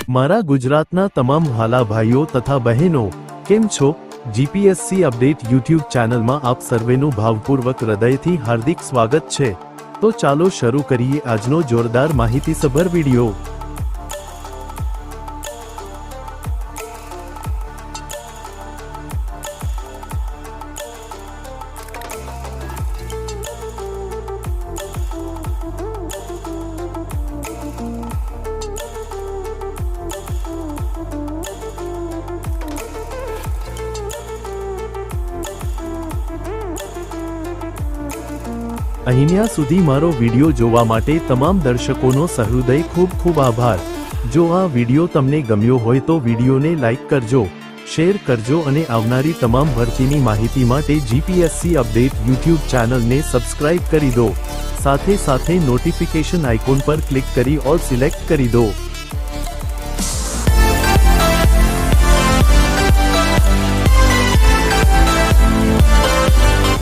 મારા ગુજરાતના તમામ વહાલા ભાઈઓ તથા બહેનો કેમ છો? જીપીએસસી અપડેટ યુટ્યુબ ચેનલમાં આપ સર્વેનું ભાવપૂર્વક હૃદયથી હાર્દિક સ્વાગત છે। તો ચાલો શરૂ કરીએ આજનો જોરદાર માહિતીસભર વિડિયો। અહીંયા સુધી મારો વિડિયો જોવા માટે તમામ દર્શકોનો સહૃદય ખૂબ ખૂબ આભાર। જો આ વિડિયો તમને ગમ્યો હોય તો વિડિયોને લાઈક કરજો, શેર કરજો અને આવનારી તમામ ભરતીની માહિતી માટે જીપીએસસી અપડેટ યુટ્યુબ ચેનલને સબસ્ક્રાઇબ કરી દો। સાથે સાથે નોટિફિકેશન આઇકોન પર ક્લિક કરી ઓલ સિલેક્ટ કરી દો।